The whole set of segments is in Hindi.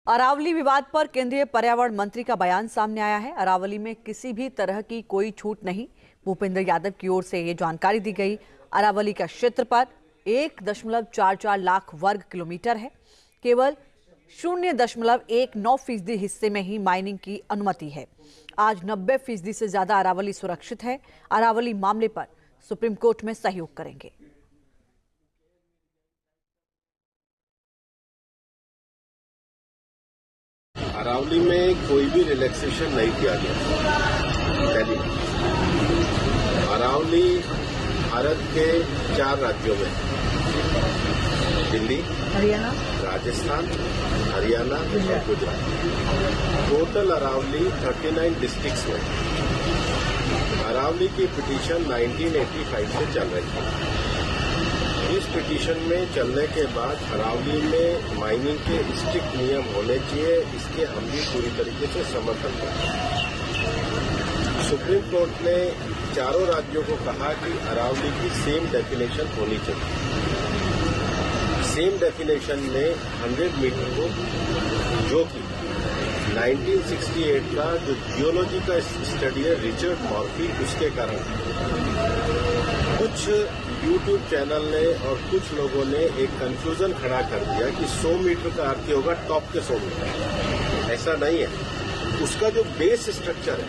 अरावली विवाद पर केंद्रीय पर्यावरण मंत्री का बयान सामने आया है। अरावली में किसी भी तरह की कोई छूट नहीं, भूपेंद्र यादव की ओर से ये जानकारी दी गई। अरावली का क्षेत्रफल 1.44 लाख वर्ग किलोमीटर है। केवल 0.19% हिस्से में ही माइनिंग की अनुमति है। आज 90% से ज्यादा अरावली सुरक्षित है। अरावली मामले पर सुप्रीम कोर्ट में सहयोग करेंगे। अरावली में कोई भी रिलैक्सेशन नहीं किया गया। दिल्ली, अरावली भारत के 4 राज्यों में, दिल्ली, हरियाणा, राजस्थान, हरियाणा और गुजरात, टोटल अरावली 39 डिस्ट्रिक्ट्स में अरावली की पिटीशन 1985 से चल रही है। इस पिटीशन में चलने के बाद अरावली में माइनिंग के स्ट्रिक्ट नियम होने चाहिए, इसके हम भी पूरी तरीके से समर्थन करते हैं। सुप्रीम कोर्ट ने चारों राज्यों को कहा कि अरावली की सेम डेफिनेशन होनी चाहिए। सेम डेफिनेशन में 100 मीटर को, जो कि 1968 का जो जियोलॉजी का स्टडी है रिचर्ड मॉर्फी, उसके कारण कुछ यूट्यूब चैनल ने और कुछ लोगों ने एक कंफ्यूजन खड़ा कर दिया कि 100 मीटर का अर्थ होगा टॉप के 100 मीटर। ऐसा नहीं है। उसका जो बेस स्ट्रक्चर है,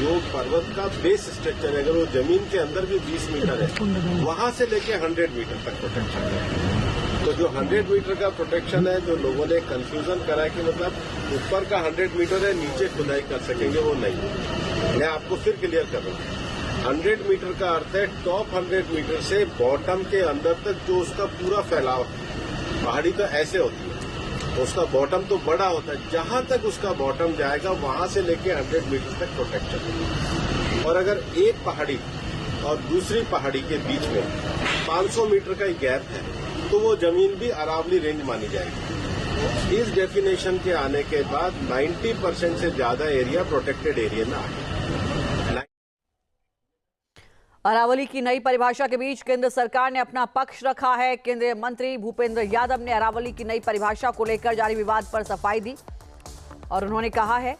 जो पर्वत का बेस स्ट्रक्चर है, अगर वो जमीन के अंदर भी 20 मीटर है, वहां से लेके 100 मीटर तक प्रोटेक्शन है। तो जो 100 मीटर का प्रोटेक्शन है, जो लोगों ने कंफ्यूजन करा कि मतलब ऊपर का 100 मीटर है, नीचे खुदाई कर सकेंगे, वो नहीं। मैं आपको फिर क्लियर कर रहा हूं। 100 मीटर का अर्थ है टॉप 100 मीटर से बॉटम के अंदर तक जो उसका पूरा फैलाव है। पहाड़ी तो ऐसे होती है, तो उसका बॉटम तो बड़ा होता है, जहां तक उसका बॉटम जाएगा वहां से लेके 100 मीटर तक प्रोटेक्शन है। और अगर एक पहाड़ी और दूसरी पहाड़ी के बीच में 500 मीटर का ही गैप है, तो वो जमीन भी अरावली रेंज मानी जाएगी। इस डेफिनेशन के आने के बाद 90% से ज्यादा एरिया प्रोटेक्टेड एरिया में आ गया। अरावली की नई परिभाषा के बीच केंद्र सरकार ने अपना पक्ष रखा है। केंद्रीय मंत्री भूपेंद्र यादव ने अरावली की नई परिभाषा को लेकर जारी विवाद पर सफाई दी और उन्होंने कहा है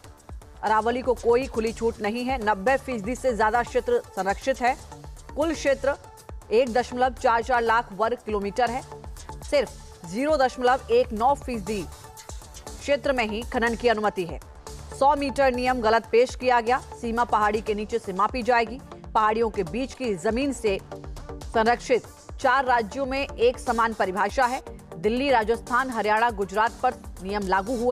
अरावली को कोई खुली छूट नहीं है। 90% से ज्यादा क्षेत्र संरक्षित है। कुल क्षेत्र 1.44 लाख वर्ग किलोमीटर है। सिर्फ 0.19% क्षेत्र में ही खनन की अनुमति है। 100 मीटर नियम गलत पेश किया गया। सीमा पहाड़ी के नीचे से मापी जाएगी। पहाड़ियों के बीच की जमीन से संरक्षित 4 राज्यों में एक समान परिभाषा है। दिल्ली, राजस्थान, हरियाणा, गुजरात पर नियम लागू हुए।